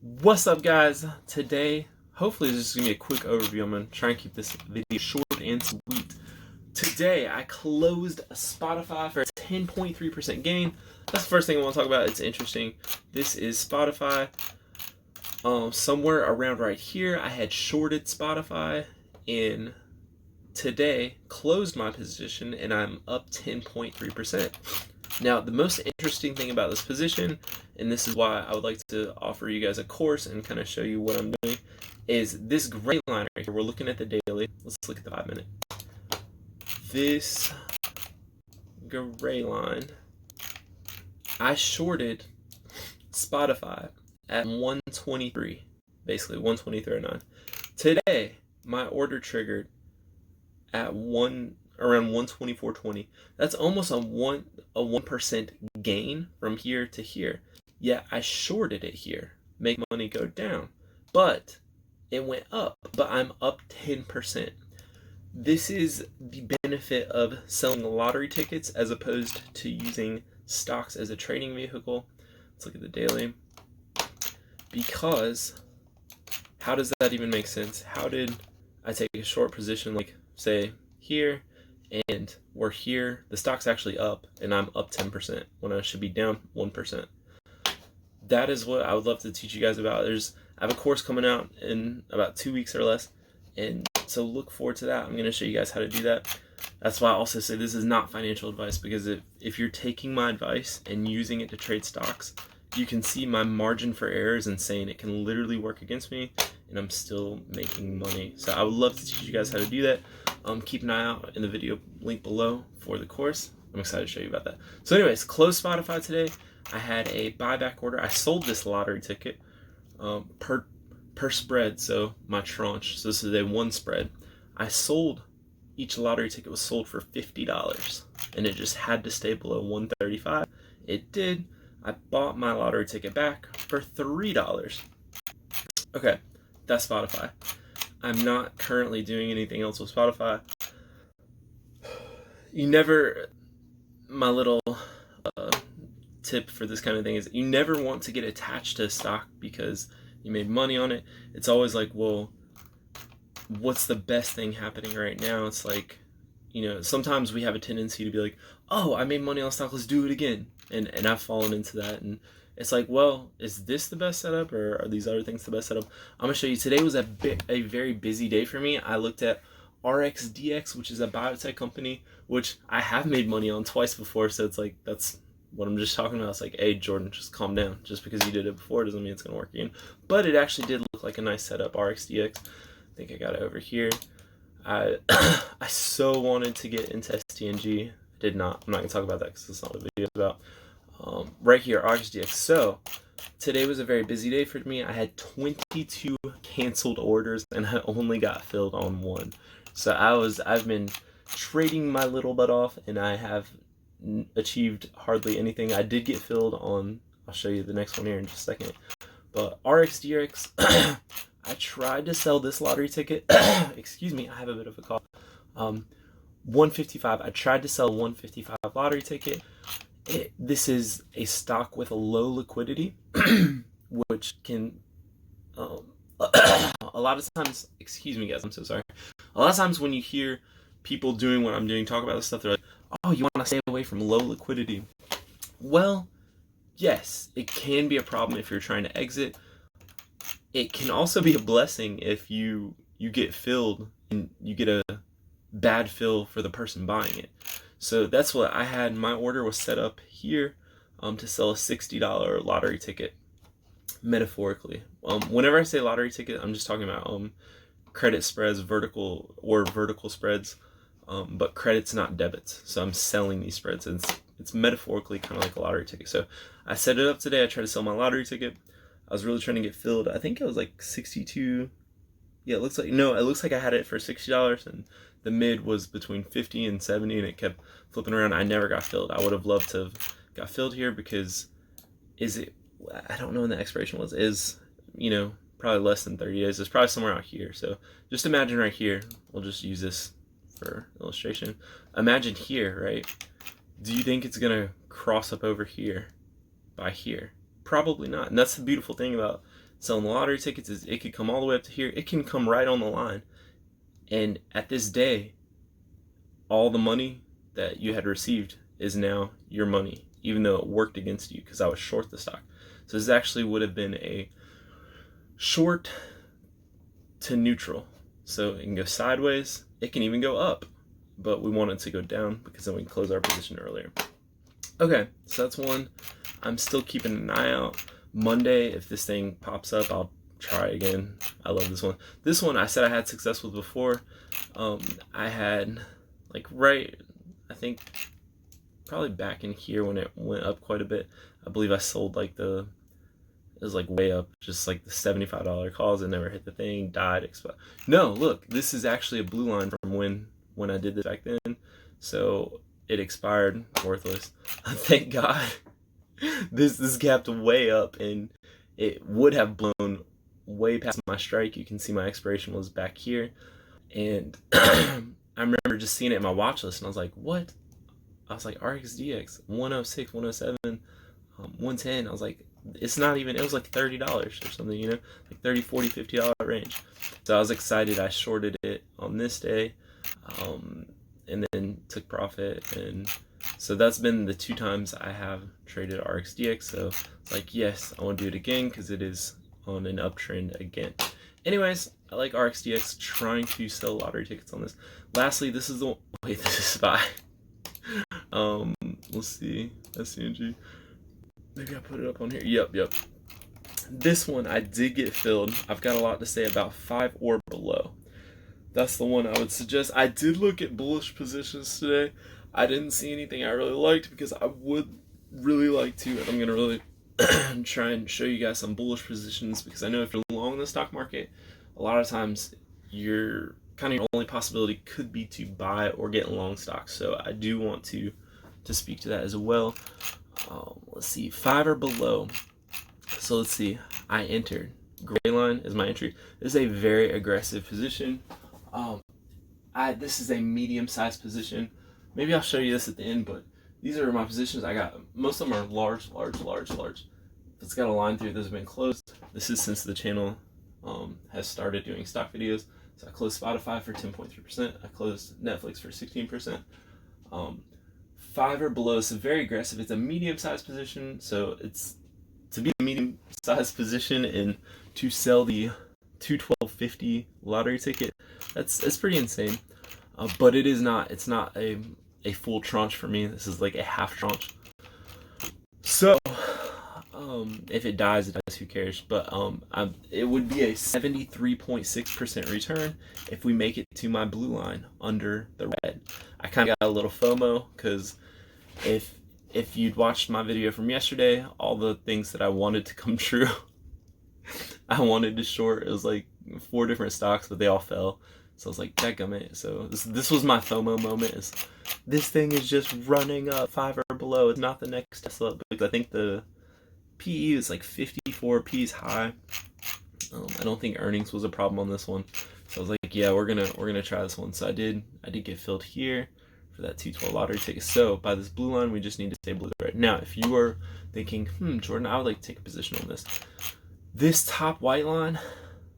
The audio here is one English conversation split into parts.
What's up, guys? Today, hopefully this is going to be a quick overview. I'm going to try and keep this video short and sweet. Today, I closed Spotify for a 10.3% gain. That's the first thing I want to talk about. It's interesting. This is Spotify. Somewhere around right here, I had shorted Spotify, and today closed my position, and I'm up 10.3%. Now, the most interesting thing about this position, and this is why I would like to offer you guys a course and kind of show you what I'm doing, is this gray line right here. We're looking at the daily. Let's look at the 5 minute. This gray line, I shorted Spotify at 123, basically 123.09. Today, my order triggered at around 124.20. That's almost a 1% gain from here to here. Yet I shorted it here, make money go down, but it went up. But I'm up 10%. This is the benefit of selling lottery tickets as opposed to using stocks as a trading vehicle. Let's look at the daily. Because how does that even make sense? How did I take a short position, like say here, and we're here, the stock's actually up, and I'm up 10% when I should be down 1%. That is what I would love to teach you guys about. I have a course coming out in about 2 weeks or less, and so look forward to that. I'm going to show you guys how to do that. That's why I also say this is not financial advice, because if you're taking my advice and using it to trade stocks, you can see my margin for error is insane. It can literally work against me, and I'm still making money. So I would love to teach you guys how to do that. Keep an eye out in the video link below for the course. I'm excited to show you about that. So anyways, closed Spotify today. I had a buyback order. I sold this lottery ticket per spread, so my tranche. So this is a one spread. I sold, each lottery ticket was sold for $50, and it just had to stay below 135. It did. I bought my lottery ticket back for $3. Okay, that's Spotify. I'm not currently doing anything else with Spotify. My little tip for this kind of thing is you never want to get attached to a stock because you made money on it. It's always like, well, what's the best thing happening right now? It's like, sometimes we have a tendency to be like, oh, I made money on stock, let's do it again. And I've fallen into that. And it's like, well, is this the best setup, or are these other things the best setup? I'm going to show you. Today was a very busy day for me. I looked at RXDX, which is a biotech company, which I have made money on twice before. So it's like, that's what I'm just talking about. It's like, hey, Jordan, just calm down. Just because you did it before doesn't mean it's going to work again. But it actually did look like a nice setup, RXDX. I think I got it over here. I so wanted to get into STNG. Did not. I'm not going to talk about that because that's not what the video is about. Right here, RXDX. So today was a very busy day for me. I had 22 canceled orders, and I only got filled on one. So I've been trading my little butt off, and I have achieved hardly anything. I did get filled on, I'll show you the next one here in just a second, but RXDX, I tried to sell this lottery ticket. Excuse me, I have a bit of a cough. 155. I tried to sell 155 lottery ticket. This is a stock with a low liquidity, which can a lot of times, excuse me guys, I'm so sorry. A lot of times when you hear people doing what I'm doing, talk about this stuff, they're like, oh, you want to stay away from low liquidity. Well, yes, it can be a problem if you're trying to exit. It can also be a blessing if you get filled and you get a bad fill for the person buying it. So that's what I had. My order was set up here to sell a $60 lottery ticket, metaphorically. Whenever I say lottery ticket, I'm just talking about credit spreads, vertical spreads, but credits, not debits. So I'm selling these spreads, and it's metaphorically kind of like a lottery ticket. So I set it up today. I tried to sell my lottery ticket. I was really trying to get filled. I think it was like 62. Yeah, it looks like I had it for $60, and the mid was between 50 and 70, and it kept flipping around. I never got filled. I would have loved to have got filled here, because I don't know when the expiration was. Probably less than 30 days. It's probably somewhere out here. So just imagine right here. We'll just use this for illustration. Imagine here, right? Do you think it's going to cross up over here by here? Probably not. And that's the beautiful thing about selling the lottery tickets is it could come all the way up to here. It can come right on the line. And at this day, all the money that you had received is now your money, even though it worked against you because I was short the stock. So this actually would have been a short to neutral. So it can go sideways. It can even go up. But we want it to go down because then we can close our position earlier. Okay, so that's one. I'm still keeping an eye out. Monday, if this thing pops up, I'll try again. I love this one. This one I said I had success with before. I had like I think probably back in here when it went up quite a bit. I believe I sold like it was like way up, just like the $75 calls. It never hit the thing, died, expired. No, look, this is actually a blue line from when I did this back then. So it expired, worthless. Thank God. This gapped way up and it would have blown way past my strike. You can see my expiration was back here. And I remember just seeing it in my watch list and I was like, what? I was like, RXDX, 106, 107, 110. I was like, it's not even, it was like $30 or something, you know, like $30, $40, $50 range. So I was excited. I shorted it on this day, and then took profit. And so that's been the 2 times I have traded RXDX. So it's like, yes, I want to do it again because it is on an uptrend again. Anyways, I like RXDX, trying to sell lottery tickets on this. Lastly, this is the, wait, this is SPY. Let's see, SCNG. Maybe I put it up on here. Yep. This one I did get filled. I've got a lot to say about 5 or below. That's the one I would suggest. I did look at bullish positions today. I didn't see anything I really liked because I would really like to, and I'm going to really try and show you guys some bullish positions because I know if you're long in the stock market, a lot of times your only possibility could be to buy or get long stocks. So I do want to speak to that as well. Let's see, 5 or below. So let's see, I entered. Gray line is my entry. This is a very aggressive position. This is a medium-sized position. Maybe I'll show you this at the end, but these are my positions. I got, most of them are large. If it's got a line through it, those have been closed. This is since the channel has started doing stock videos. So I closed Spotify for 10.3%. I closed Netflix for 16%. 5 or below, so very aggressive. It's a medium-sized position, so it's to be a medium-sized position and to sell the 212.50 lottery ticket. That's pretty insane. But it is not. It's not a full tranche for me. This is like a half tranche. So if it dies, it dies. Who cares? But it would be a 73.6% return if we make it to my blue line under the red. I kind of got a little FOMO because if you'd watched my video from yesterday, all the things that I wanted to come true, I wanted to short. It was like 4 different stocks, but they all fell. So I was like, dadgummit. So this was my FOMO moment. Is this thing is just running up 5 or below. It's not the next Tesla because I think the PE is like 54. P is high. I don't think earnings was a problem on this one. So I was like, yeah, we're gonna try this one. So I did get filled here for that 212 lottery ticket. So by this blue line, we just need to stay blue right now. If you are thinking, Jordan, I would like to take a position on this. This top white line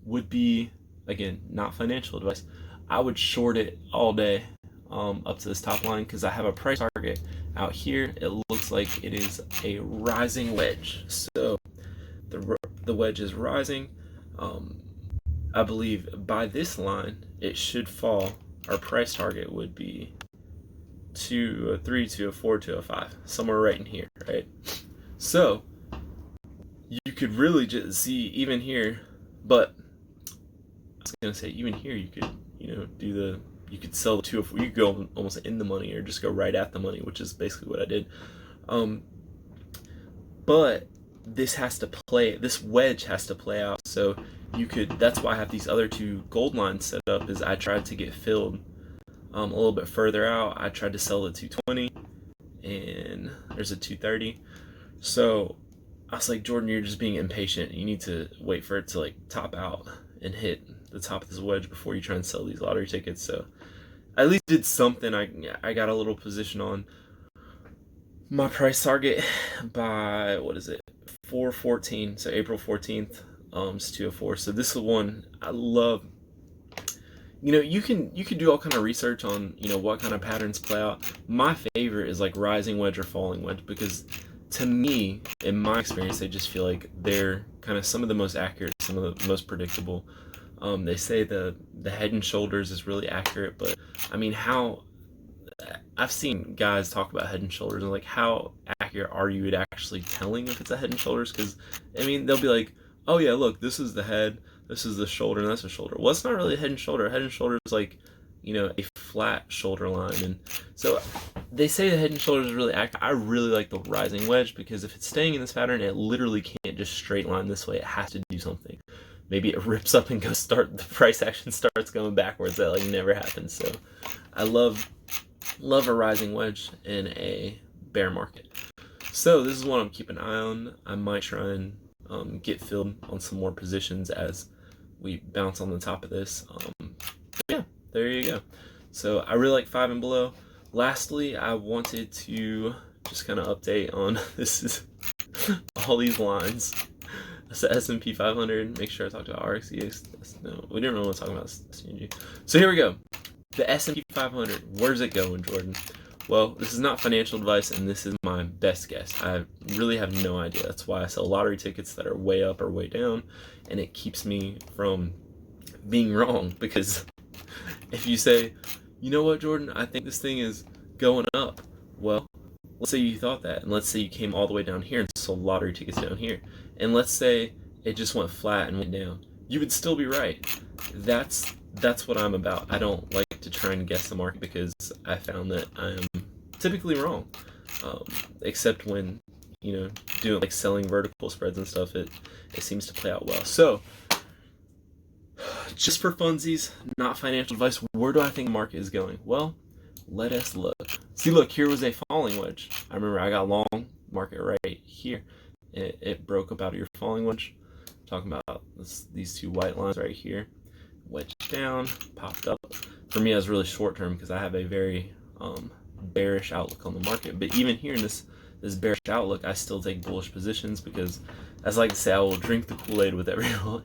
would be, again, not financial advice. I would short it all day up to this top line because I have a price target out here. It looks like it is a rising wedge. So the wedge is rising. I believe by this line, it should fall. Our price target would be 203, 204, 205, somewhere right in here, right? So you could really just see even here, but I was gonna say even here you could, you could sell the 204. You could go almost in the money or just go right at the money, which is basically what I did. But this wedge has to play out. So that's why I have these other 2 gold lines set up, is I tried to get filled a little bit further out. I tried to sell the 220 and there's a 230. So I was like, Jordan, you're just being impatient. You need to wait for it to like top out and hit the top of this wedge before you try and sell these lottery tickets. So I at least did something. I got a little position on my price target by, 4/14, so April 14th, it's 2:04. So this is one I love. You can do all kind of research on what kind of patterns play out. My favorite is like rising wedge or falling wedge, because to me, in my experience, they just feel like they're kind of some of the most accurate, some of the most predictable. They say the head and shoulders is really accurate, but I mean, how I've seen guys talk about head and shoulders and like, how accurate are you at actually telling if it's a head and shoulders? Because I mean, they'll be like, oh yeah, look, this is the head, this is the shoulder, and that's the shoulder. Well, it's not really a head and shoulder. Head and shoulder is like, a flat shoulder line. And so they say the head and shoulders is really accurate. I really like the rising wedge, because if it's staying in this pattern, it literally can't just straight line this way. It has to do something. Maybe it rips up and the price action starts going backwards. That like never happens. So I love a rising wedge in a bear market. So this is one I'm keeping an eye on. I might try and get filled on some more positions as we bounce on the top of this. Yeah, there you go. So I really like 5 and below. Lastly, I wanted to just kind of update on this is all these lines. That's the S&P 500. Make sure I talked about RXDX. No, we didn't really want to talk about SNG. So here we go. The S&P 500. Where's it going, Jordan? Well, this is not financial advice, and this is my best guess. I really have no idea. That's why I sell lottery tickets that are way up or way down, and it keeps me from being wrong. Because if you say, you know what, Jordan, I think this thing is going up. Well, let's say you thought that, and let's say you came all the way down here and sold lottery tickets down here, and let's say it just went flat and went down. You would still be right. That's what I'm about. I don't like to try and guess the market, because I found that I am typically wrong, except when doing like selling vertical spreads and stuff. It seems to play out well. So just for funsies, not financial advice, where do I think the market is going? Well, let us look. See, look, here was a falling wedge. I remember I got long market right here. It broke up out of your falling wedge. I'm talking about these two white lines right here. Wedge down, popped up. For me, I was really short term, because I have a very bearish outlook on the market. But even here in this bearish outlook, I still take bullish positions, because, as I like to say, I will drink the Kool-Aid with everyone.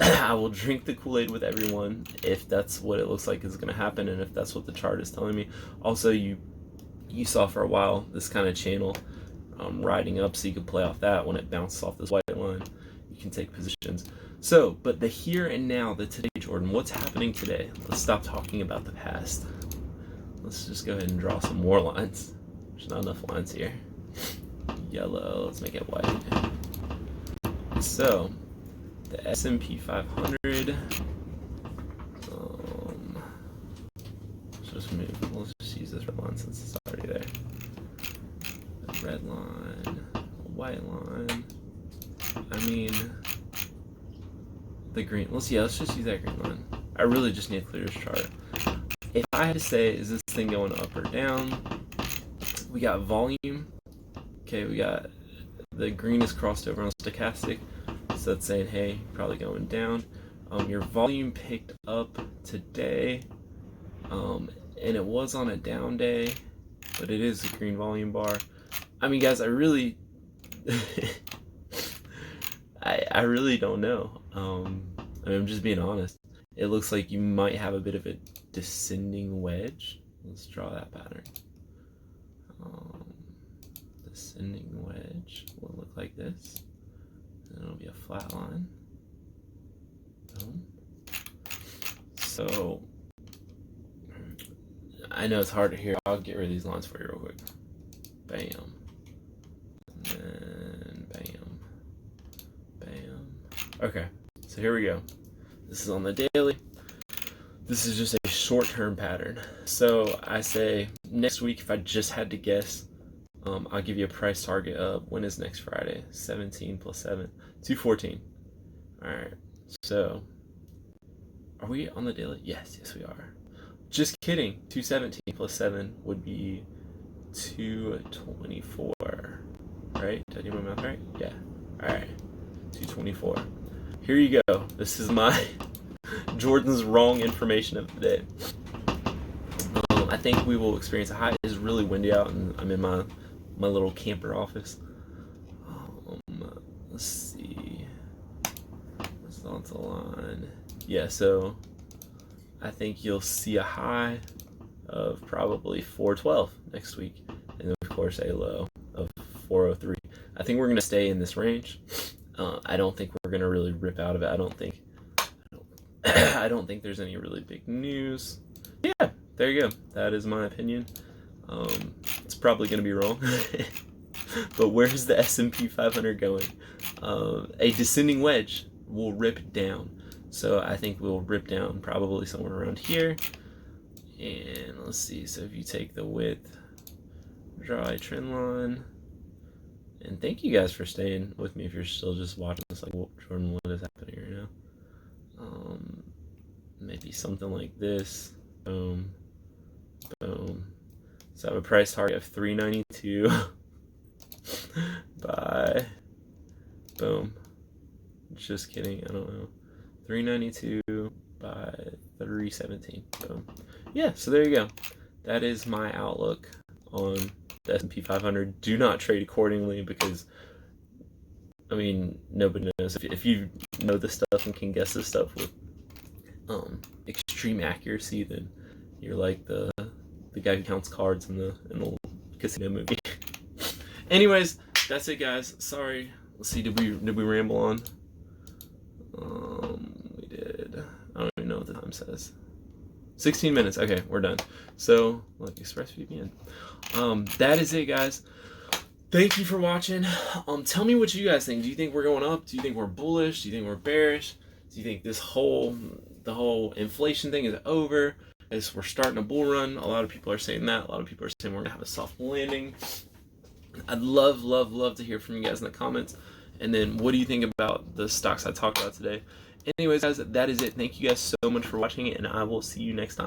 I will drink the Kool-Aid with everyone if that's what it looks like is going to happen, and if that's what the chart is telling me. Also, you saw for a while this kind of channel riding up, so you could play off that. When it bounces off this white line, you can take positions. So, but the here and now, the today, Jordan, what's happening today? Let's stop talking about the past. Let's just go ahead and draw some more lines. There's not enough lines here. Yellow, let's make it white. So, the S&P 500, let's just use this red line since it's already there. A red line, a white line, I mean, the green, let's just use that green line. I really just need to clear this chart. If I had to say, is this thing going up or down? We got volume. Okay, we got the green is crossed over on stochastic, so that's saying, hey, probably going down. Your volume picked up today, and it was on a down day, but it is a green volume bar. I mean, guys, I really, I really don't know. I mean, I'm just being honest. It looks like you might have a bit of a descending wedge. Let's draw that pattern. Descending wedge will look like this. And it'll be a flat line. Boom. So, I know it's hard to hear. I'll get rid of these lines for you real quick. Bam. And then bam. Bam. Okay, so here we go. This is on the daily. This is just a short-term pattern. So I say next week, if I just had to guess, I'll give you a price target of, when is next Friday? 17 plus 7, 214. All right, so are we on the daily? Yes, we are. Just kidding. 217 plus 7 would be 224, right? Did I do my math right? Yeah. All right, 224. Here you go. This is my Jordan's wrong information of the day. I think we will experience a high. It's really windy out, and I'm in my little camper office. let's see. What's on the line? Yeah, so I think you'll see a high of probably 412 next week, and then of course a low of 403. I think we're going to stay in this range. I don't think we're going to really rip out of it. I don't think there's any really big news. Yeah, there you go. That is my opinion. It's probably going to be wrong. But where's the S&P 500 going? A descending wedge will rip down. So I think we'll rip down probably somewhere around here. And let's see. So if you take the width, draw a trend line. And thank you guys for staying with me if you're still just watching this. Like, well, Jordan, what is happening right now? Maybe something like this. Boom. Boom. So I have a price target of 392 by, boom. Just kidding. I don't know. 392 by 317. Boom. Yeah, so there you go. That is my outlook on the S&P 500. Do not trade accordingly because, I mean, nobody knows. If you know this stuff and can guess this stuff with extreme accuracy, then you're like the guy who counts cards in the casino movie. Anyways, that's it, guys. Sorry. Let's see. Did we ramble on? We did. I don't even know what the time says. 16 minutes. Okay, we're done. So, look, ExpressVPN. That is it, guys. Thank you for watching. Tell me what you guys think. Do you think we're going up? Do you think we're bullish? Do you think we're bearish? Do you think the whole inflation thing is over? As we're starting a bull run? A lot of people are saying that. A lot of people are saying we're gonna have a soft landing. I'd love to hear from you guys in the comments. And then what do you think about the stocks I talked about today? Anyways, guys, that is it. Thank you guys so much for watching, and I will see you next time.